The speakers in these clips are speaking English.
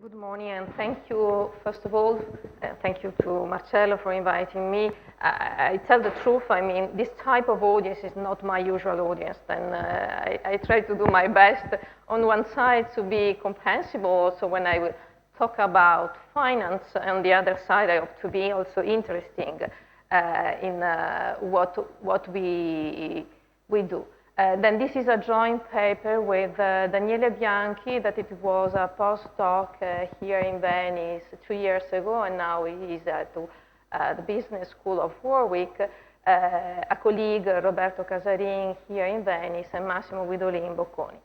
Good morning, and thank you, first of all, thank you to Marcello for inviting me. I tell the truth, I mean, this type of audience is not my usual audience, and I try to do my best on one side to be comprehensible, so when I will talk about finance, on the other side I hope to be also interesting in what we do. Then this is a joint paper with Daniele Bianchi, that it was a postdoc here in Venice 2 years ago, and now he is at the Business School of Warwick, a colleague, Roberto Casarin, here in Venice, and Massimo Guidolin in Bocconi.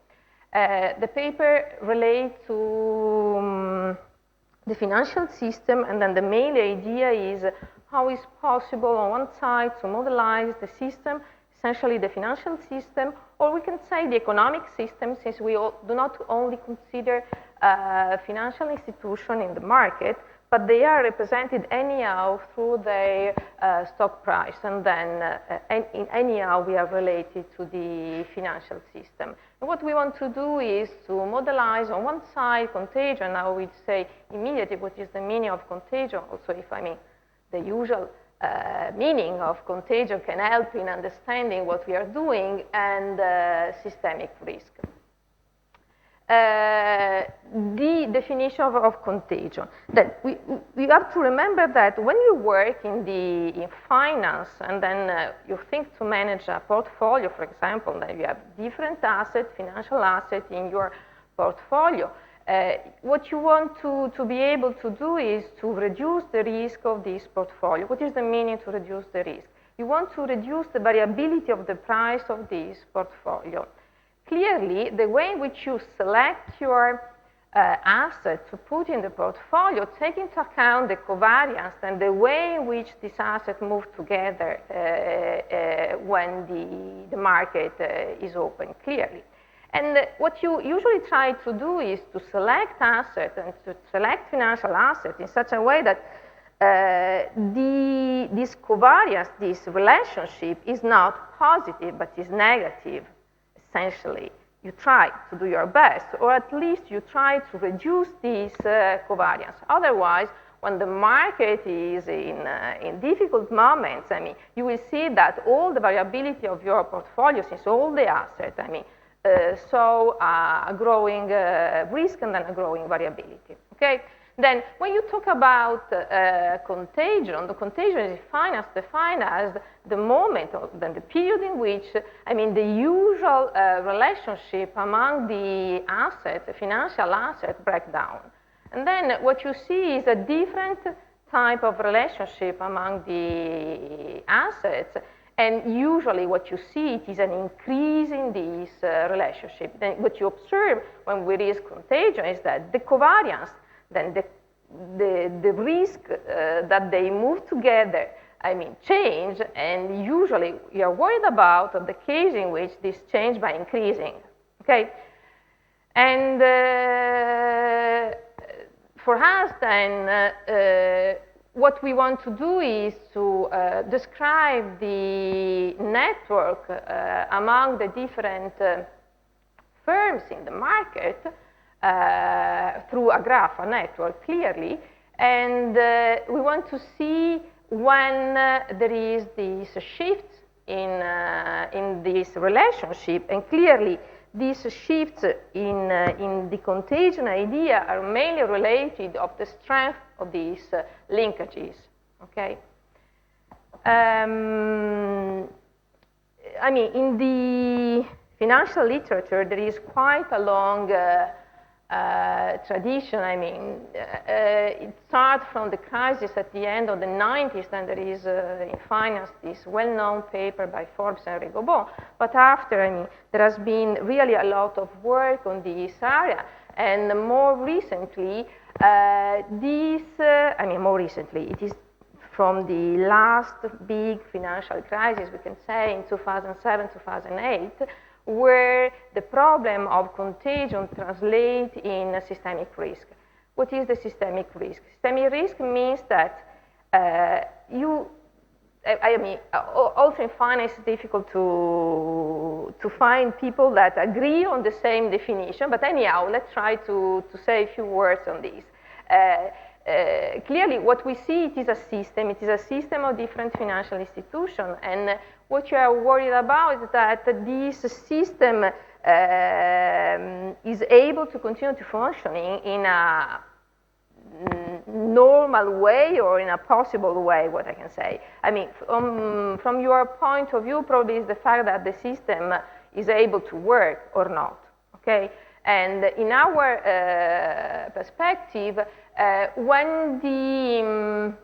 The paper relates to the financial system, and then the main idea is how is possible on one side to modelize the system, essentially the financial system, or we can say the economic system, since we do not only consider financial institutions in the market, but they are represented anyhow through their stock price, and then anyhow we are related to the financial system. And what we want to do is to modelize on one side contagion. Now we say immediately what is the meaning of contagion, also if I mean the usual meaning of contagion can help in understanding what we are doing, and systemic risk. The definition of contagion. Then we have to remember that when you work in finance, and then you think to manage a portfolio, for example, then you have different assets, financial assets in your portfolio. What you want to be able to do is to reduce the risk of this portfolio. What is the meaning to reduce the risk? You want to reduce the variability of the price of this portfolio. Clearly, the way in which you select your asset to put in the portfolio, take into account the covariance and the way in which these assets move together when the market is open, clearly. And what you usually try to do is to select assets and to select financial assets in such a way that this covariance, this relationship is not positive but is negative, essentially. You try to do your best, or at least you try to reduce this covariance. Otherwise, when the market is in difficult moments, I mean, you will see that all the variability of your portfolio, since all the assets, I mean, so a growing risk and then a growing variability, okay? Then when you talk about contagion, the contagion is defined as the moment, or then the period in which, I mean, the usual relationship among the assets, the financial assets, break down. And then what you see is a different type of relationship among the assets. And usually what you see it is an increase in this relationship. Then what you observe when we risk contagion is that the covariance, then the risk that they move together, I mean, change, and usually you're worried about the case in which this change by increasing, okay? And for us then, what we want to do is to describe the network among the different firms in the market through a graph, a network, clearly. And we want to see when there is this shift in this relationship. And clearly, these shifts in the contagion idea are mainly related of the strength of these linkages, okay? I mean, in the financial literature, there is quite a long tradition. I mean, it starts from the crisis at the end of the 90s, and there is, in finance, this well-known paper by Forbes and Rigobon. But after, I mean, there has been really a lot of work on this area. And more recently, more recently, it is from the last big financial crisis, we can say, in 2007, 2008, where the problem of contagion translates in a systemic risk. What is the systemic risk? Systemic risk means that I mean, also in finance, it's difficult to find people that agree on the same definition. But anyhow, let's try to say a few words on this. Clearly, what we see, it is a system. It is a system of different financial institutions. And what you are worried about is that this system is able to continue to functioning in a normal way or in a possible way, what I can say. I mean, from your point of view, probably is the fact that the system is able to work or not, okay? And in our perspective, when the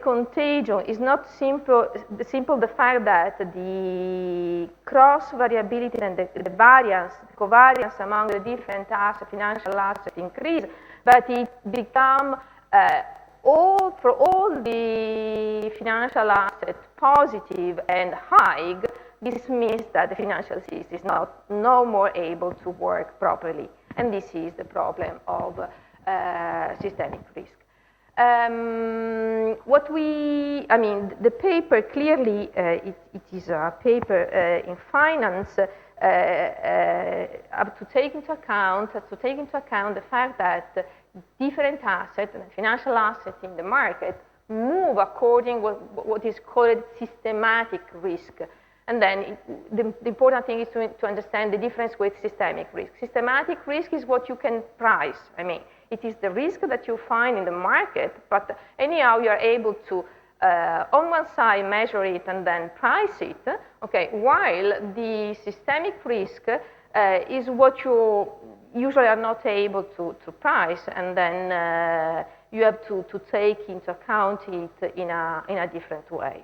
contagion is not simple the fact that the cross variability and the variance, the covariance among the different financial assets increase, but it become for all the financial assets positive and high. This means that the financial system is no more able to work properly, and this is the problem of systemic risk. The paper clearly, it is a paper in finance to take into account the fact that different assets, financial assets in the market, move according to what is called systematic risk. And then the important thing is to understand the difference with systemic risk. Systematic risk is what you can price. I mean, it is the risk that you find in the market, but anyhow you are able to, on one side, measure it and then price it, okay, while the systemic risk is what you usually are not able to price, and then you have to take into account it in a different way.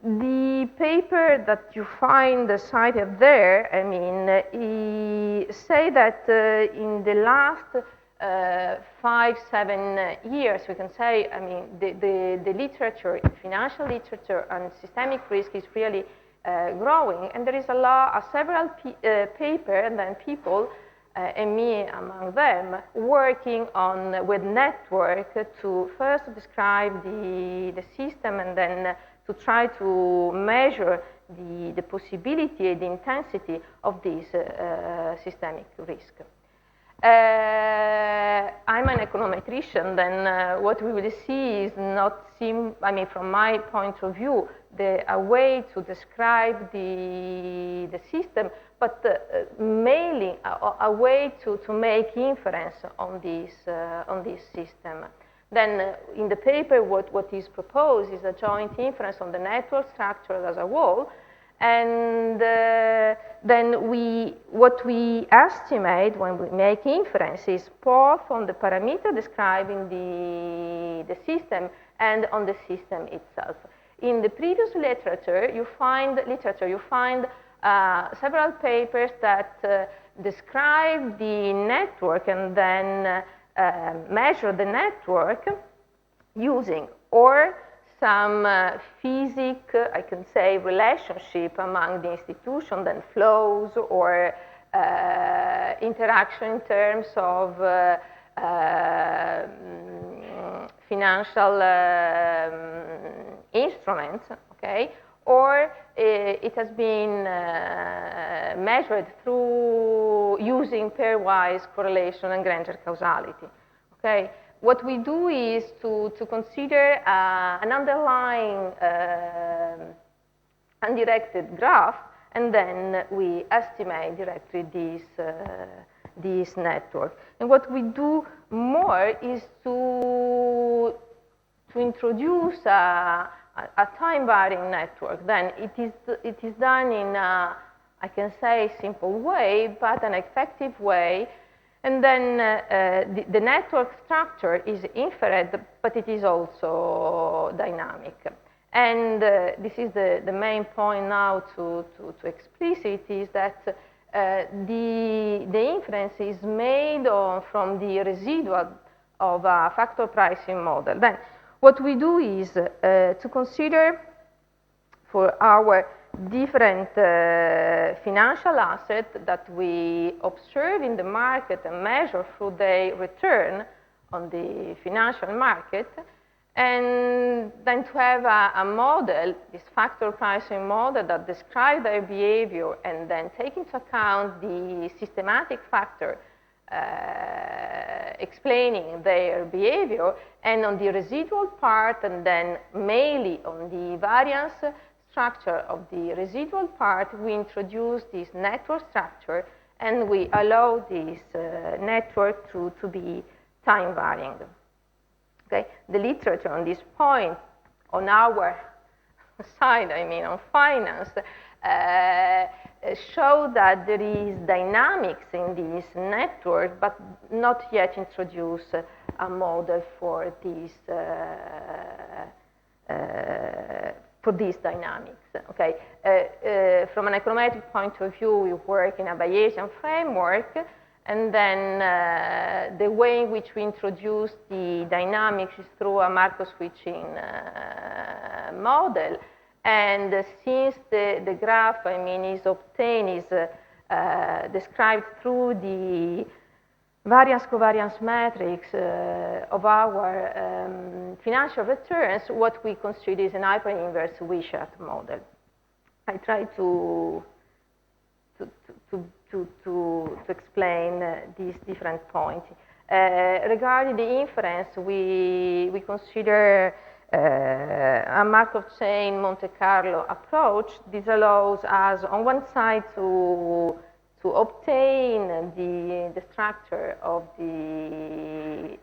The paper that you find cited there, I mean, say that in the last 5-7 years, we can say, I mean, the literature, financial literature on systemic risk is really growing, and there is several papers and then people, and me among them, working with network to first describe the system and then to try to measure the possibility and the intensity of this systemic risk. I'm an econometrician, then what we will see is not from my point of view, a way to describe the system, but mainly a way to make inference on this system. Then in the paper, what is proposed is a joint inference on the network structure as a whole, and then what we estimate when we make inference is both on the parameter describing the system and on the system itself. In the previous literature, you find several papers that describe the network and then measure the network using or some I can say, relationship among the institution, then flows or interaction in terms of financial instruments, okay? Or it has been measured through using pairwise correlation and Granger causality, okay? What we do is to consider an underlying undirected graph, and then we estimate directly this network. And what we do more is to introduce a time-varying network. Then it is done in a, I can say, simple way, but an effective way. And then the network structure is inferred, but it is also dynamic. And this is the main point now to explicit is that the inference is made from the residual of a factor pricing model. Then what we do is to consider for our different financial assets that we observe in the market and measure through their return on the financial market, and then to have a model, this factor pricing model that describes their behavior and then take into account the systematic factor explaining their behavior, and on the residual part, and then mainly on the variance structure of the residual part, we introduce this network structure, and we allow this network to be time varying. Okay? The literature on this point, on our side, I mean on finance, show that there is dynamics in this network, but not yet introduce a model for these dynamics. Okay, from an econometric point of view, we work in a Bayesian framework, and then the way in which we introduce the dynamics is through a Markov switching model. And since the graph, I mean, is obtained, is described through the variance-covariance matrix of our financial returns, what we consider is an hyper-inverse Wishart model. I try to explain these different points. Regarding the inference, we consider a Markov chain Monte Carlo approach. This allows us, on one side, to obtain the structure of the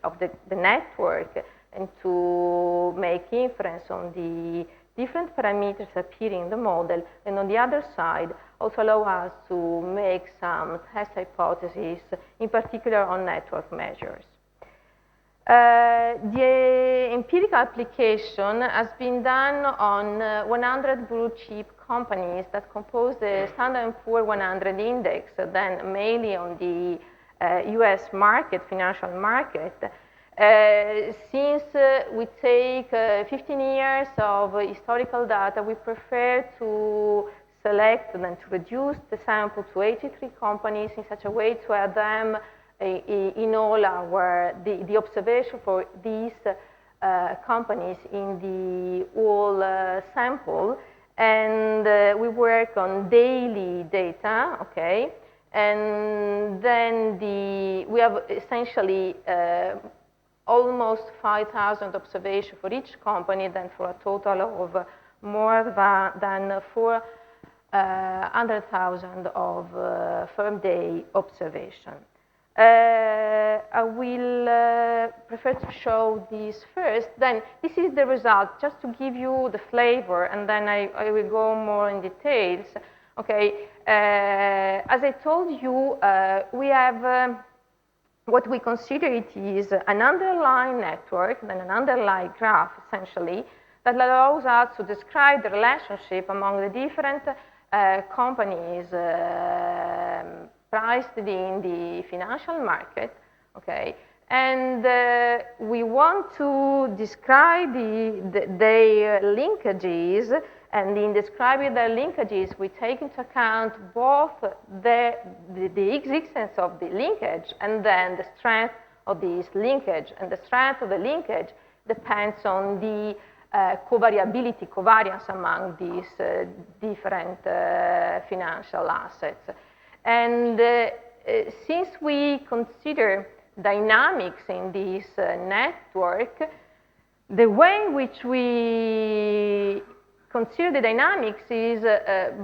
network and to make inference on the different parameters appearing in the model, and on the other side also allow us to make some test hypotheses, in particular on network measures. The empirical application has been done on 100 blue chip companies that compose the Standard & Poor's 100 index, then mainly on the US market, financial market. Since we take 15 years of historical data, we prefer to select and to reduce the sample to 83 companies in such a way to have them in all our, the observation for these companies in the whole sample. And we work on daily data, okay? And then we have essentially almost 5,000 observations for each company, then for a total of more than 400,000 of firm day observation. I will prefer to show this first. Then this is the result, just to give you the flavor, and then I will go more in details. Okay, as I told you, we have what we consider it is an underlying network, then an underlying graph, essentially, that allows us to describe the relationship among the different companies priced in the financial market, okay? And we want to describe their linkages, and in describing their linkages, we take into account both the existence of the linkage and then the strength of this linkage. And the strength of the linkage depends on the covariance among these different financial assets. And since we consider dynamics in this network, the way in which we consider the dynamics is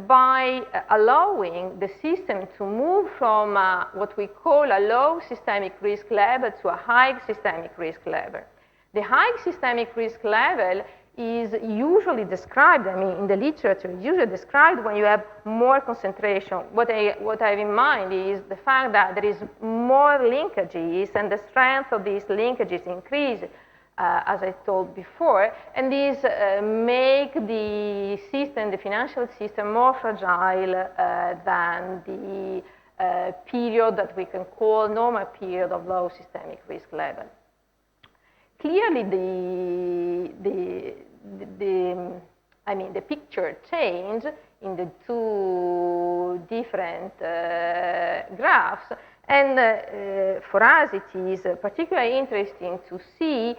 by allowing the system to move from what we call a low systemic risk level to a high systemic risk level. The high systemic risk level is usually described, I mean, in the literature, usually described when you have more concentration. What I have in mind is the fact that there is more linkages and the strength of these linkages increase, as I told before, and these make the system, the financial system, more fragile than the period that we can call normal period of low systemic risk level. Clearly, the picture changed in the two different graphs, and for us it is particularly interesting to see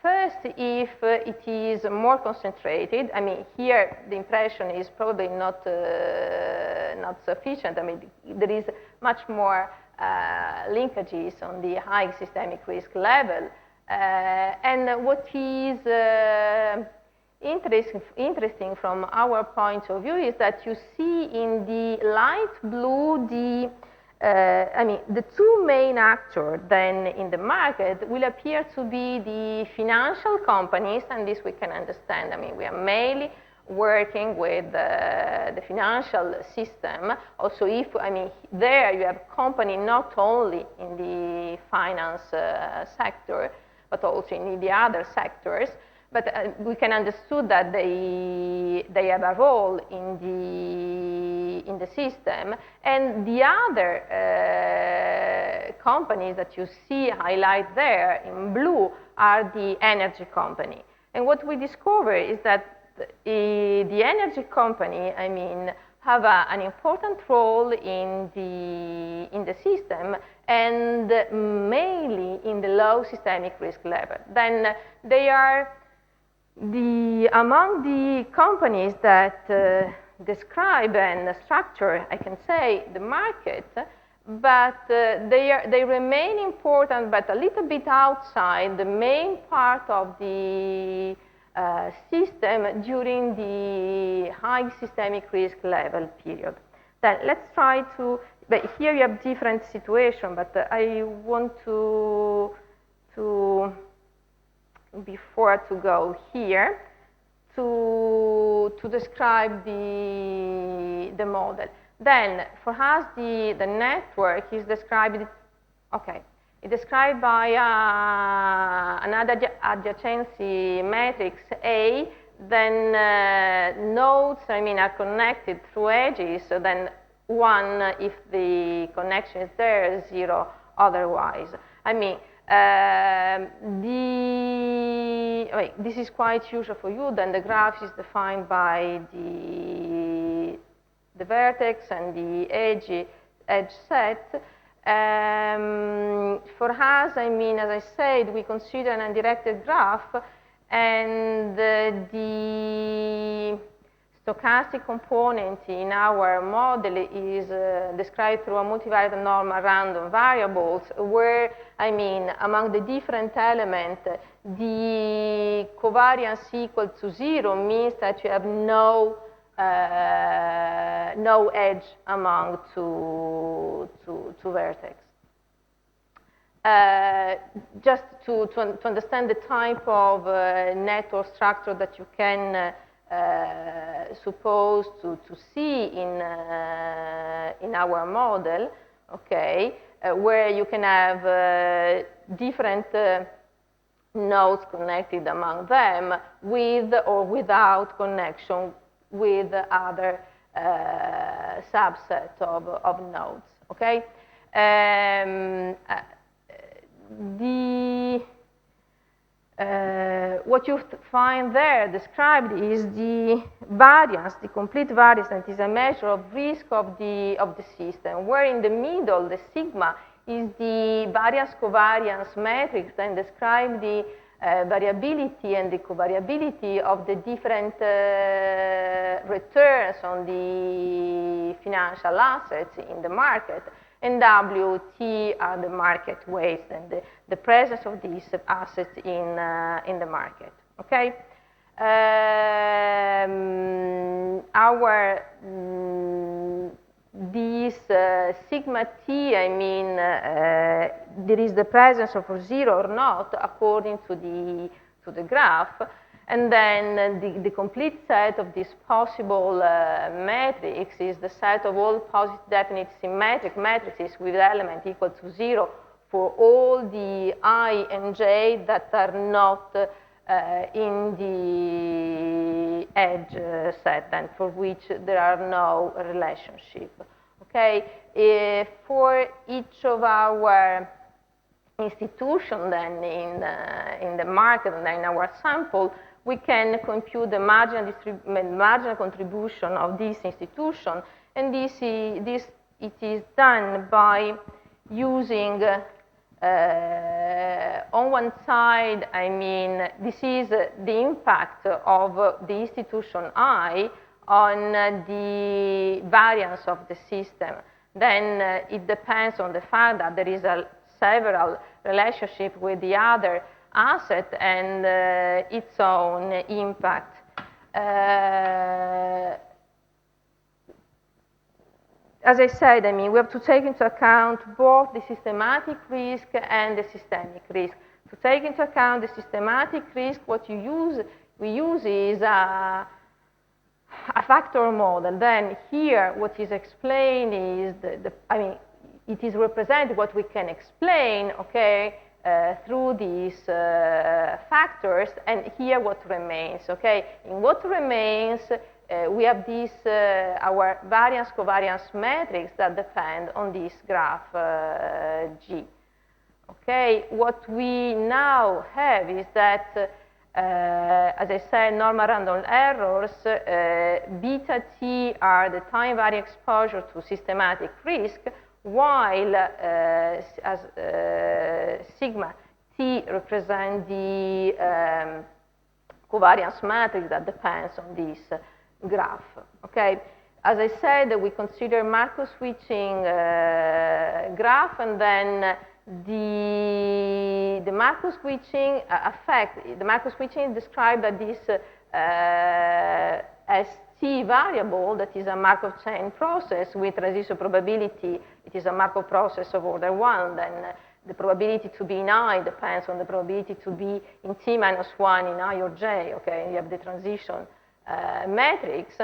First, if it is more concentrated, I mean, here the impression is probably not sufficient. I mean, there is much more linkages on the high systemic risk level. And what is interesting from our point of view is that you see in the light blue the two main actors then in the market will appear to be the financial companies, and this we can understand. I mean, we are mainly working with the financial system. Also, if, I mean, there you have company not only in the finance sector, but also in the other sectors. But we can understand that they have a role in the system, and the other companies that you see highlighted there in blue are the energy company. And what we discover is that the energy company, I mean, have an important role in the system, and mainly in the low systemic risk level. Then they are among the companies that describe and structure, I can say, the market, but they remain important, but a little bit outside the main part of the system during the high systemic risk level period. Then let's try to, but here you have different situation, but I want to before to go here, to describe the model. Then for us, the network is described, okay, it's described by another adjacency matrix A. Then nodes, I mean, are connected through edges. So then 1 if the connection is there, 0 otherwise. I mean, this is quite usual for you. Then the graph is defined by the vertex and the edge set. For us, I mean, as I said, we consider an undirected graph, and the stochastic component in our model is described through a multivariate normal random variables, where, I mean, among the different elements, the covariance equal to 0 means that you have no edge among two vertex. Just to understand the type of network structure that you can suppose to see in our model, okay, where you can have different nodes connected among them with or without connection with other subset of nodes, okay? What you find there described is the variance, the complete variance, that is a measure of risk of the system, where in the middle, the sigma is the variance covariance matrix, and describe the variability and the covariability of the different returns on the financial assets in the market. And WT are the market weights and the presence of these assets in the market. Okay, this sigma t, I mean, there is the presence of 0 or not according to the graph. And then the complete set of this possible matrix is the set of all positive definite symmetric matrices with element equal to 0 for all the I and j that are not in the edge set, and for which there are no relationship. Okay, for each of our institution then in the market and in our sample, we can compute the marginal contribution of this institution, and it is done by using On one side, I mean, this is the impact of the institution I on the variance of the system. Then it depends on the fact that there is several relationship with the other asset and its own impact. As I said, I mean, we have to take into account both the systematic risk and the systemic risk. To take into account the systematic risk, what we use is a factor model. Then here, what is explained is I mean, it is represented what we can explain, okay, through these factors, and here what remains, okay? In what remains, we have this, our variance-covariance matrix that depend on this graph G. Okay, what we now have is that, as I said, normal random errors, beta t are the time-varying exposure to systematic risk, while as sigma t represent the covariance matrix that depends on this graph. Okay, as I said, we consider Markov switching graph, and then the Markov switching the Markov switching is described as this ST variable that is a Markov chain process with residual probability. It is a Markov process of order 1. Then the probability to be in I depends on the probability to be in T minus 1 in I or J. Okay, and you have the transition matrix.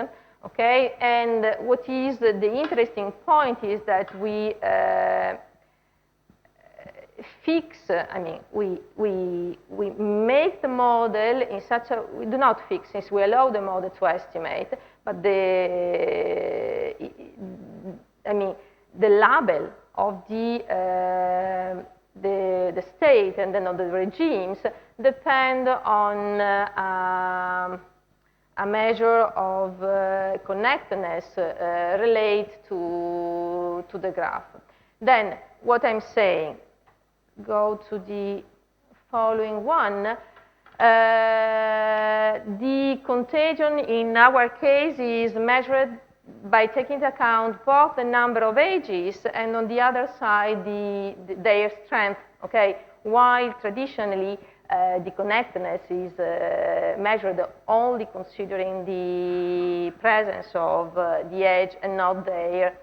Okay, and what is the interesting point is that we fix, I mean, we make the model in such a, we do not fix, since we allow the model to estimate, but I mean, the label of the state and then on the regimes depend on a measure of connectedness related to the graph. Then, what I'm saying, go to the following one. The contagion in our case is measured by taking into account both the number of ages and on the other side their strength, okay? While traditionally the connectedness is measured only considering the presence of the edge and not their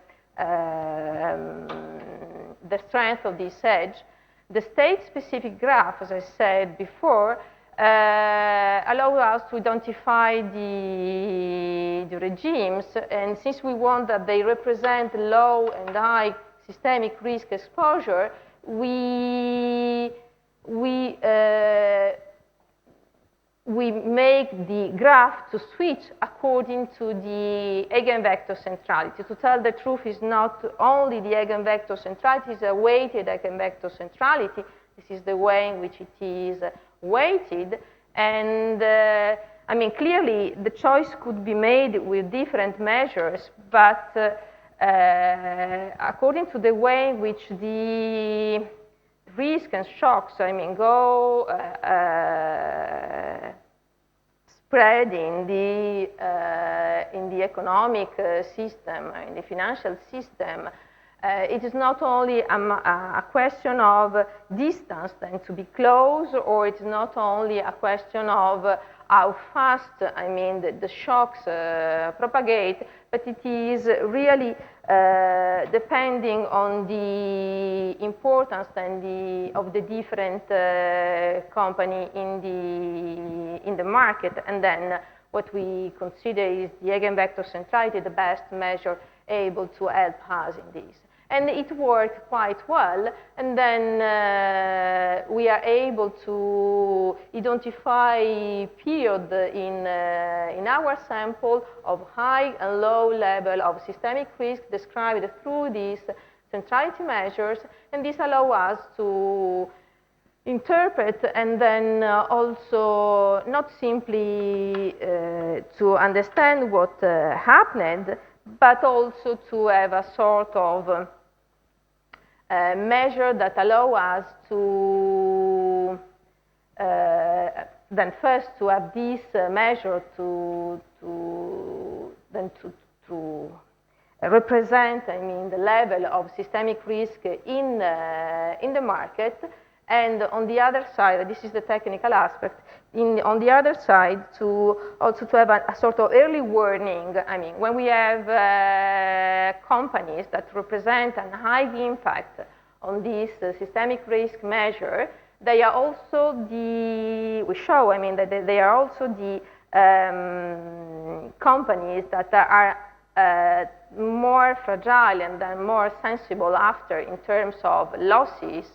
the strength of this edge. The state-specific graph, as I said before, allow us to identify the regimes, and since we want that they represent low and high systemic risk exposure, we make the graph to switch according to the eigenvector centrality. To tell the truth, is not only the eigenvector centrality, it's a weighted eigenvector centrality. This is the way in which it is weighted. And I mean, clearly, the choice could be made with different measures, but according to the way in which the risk and shocks, I mean, go spread in the economic system, in the financial system, it is not only a question of distance then to be close, or it's not only a question of how fast, I mean, the shocks propagate, but it is really depending on the importance and of the different company in the market, and then what we consider is the eigenvector centrality, the best measure able to help us in this. And it worked quite well, and then we are able to identify period in our sample of high and low level of systemic risk described through these centrality measures, and this allows us to interpret and then also not simply to understand what happened, but also to have a sort of measure that allow us to then first to have this measure to represent, I mean, the level of systemic risk in the market, and on the other side, this is the technical aspect, on the other side, to also to have a sort of early warning. I mean, when we have companies that represent a high impact on this systemic risk measure, they are also we show, I mean, that they are also the companies that are more fragile and then more sensible after in terms of losses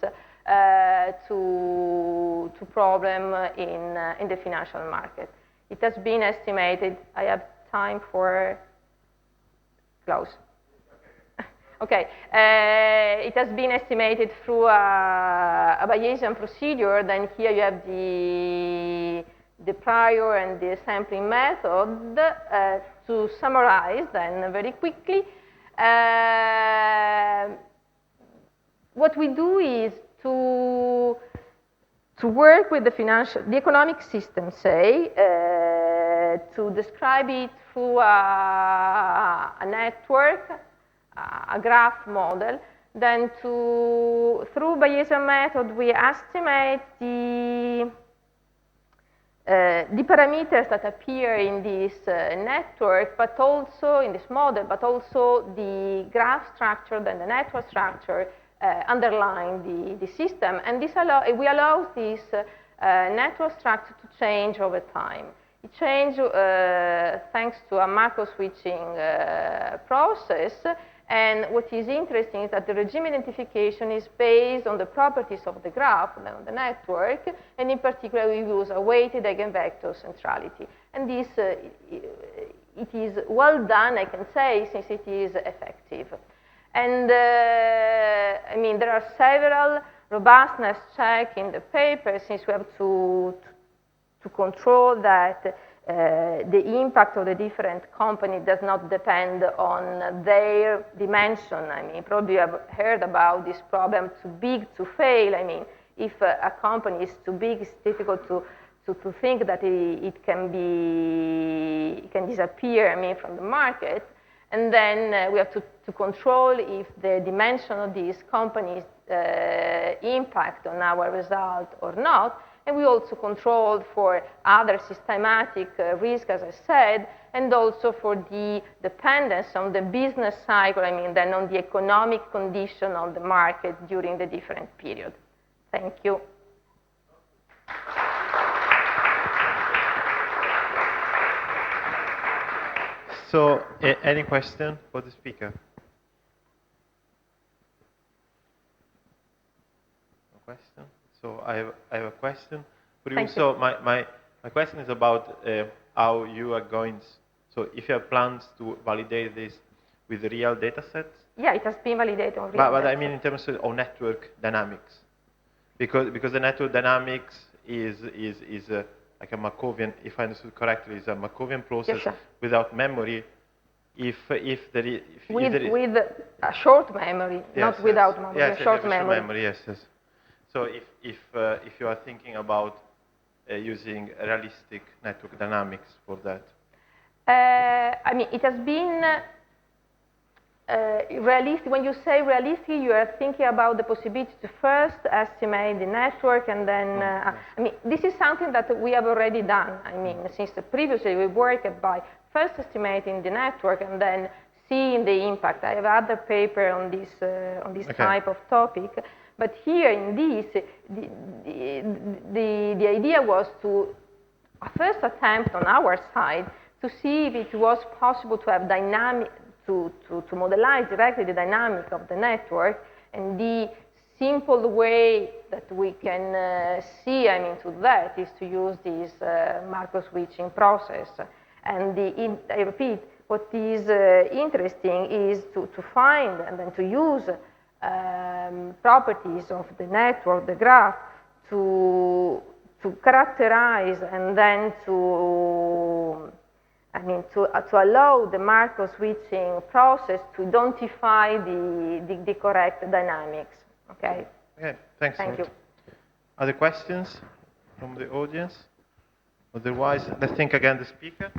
to problem in the financial market. It has been estimated. I have time for close. Okay, it has been estimated through a Bayesian procedure. Then here you have the prior and the sampling method. To summarize then very quickly, what we do is to work with the economic system, say, to describe it through a network, a graph model. Then through Bayesian method, we estimate the parameters that appear in this network, but also in this model, but also the graph structure and the network structure underlying the system. And this we allow this network structure to change over time. It changes thanks to a macro switching process. And what is interesting is that the regime identification is based on the properties of the graph, on the network, and in particular we use a weighted eigenvector centrality. And this, it is well done, I can say, since it is effective. And I mean, there are several robustness checks in the paper, since we have to control that the impact of the different companies does not depend on their dimension. I mean, probably you have heard about this problem, too big to fail. I mean, if a company is too big, it's difficult to think that it can disappear, I mean, from the market. And then we have to control if the dimension of these companies impact on our result or not. And we also control for other systematic risk, as I said, and also for the dependence on the business cycle, I mean, then on the economic condition of the market during the different period. Thank you. So, any question for the speaker? No question? So I have a question for you. So my question is about how you are going, so if you have plans to validate this with real data sets? Yeah, it has been validated on real But I mean in terms of network dynamics. Because the network dynamics is like a Markovian, if I understood correctly, is a Markovian process without memory. With a short memory, not without memory, a short memory. Yes. So if you are thinking about using realistic network dynamics for that? I mean, it has been realistic. When you say realistic, you are thinking about the possibility to first estimate the network and then, I mean, this is something that we have already done. I mean, since previously we worked by first estimating the network and then seeing the impact. I have other paper on this type of topic. But here in this, the idea was to a first attempt on our side to see if it was possible to have dynamic, to modelize directly the dynamic of the network. And the simple way that we can see, I mean, to that is to use this Markov switching process. And I repeat, what is interesting is to find and then to use properties of the network, the graph, to characterize and then to I mean, to allow the Markov switching process to identify the correct dynamics. Okay. Okay. Thanks. Thank you. Other questions from the audience? Otherwise, let's thank again the speaker.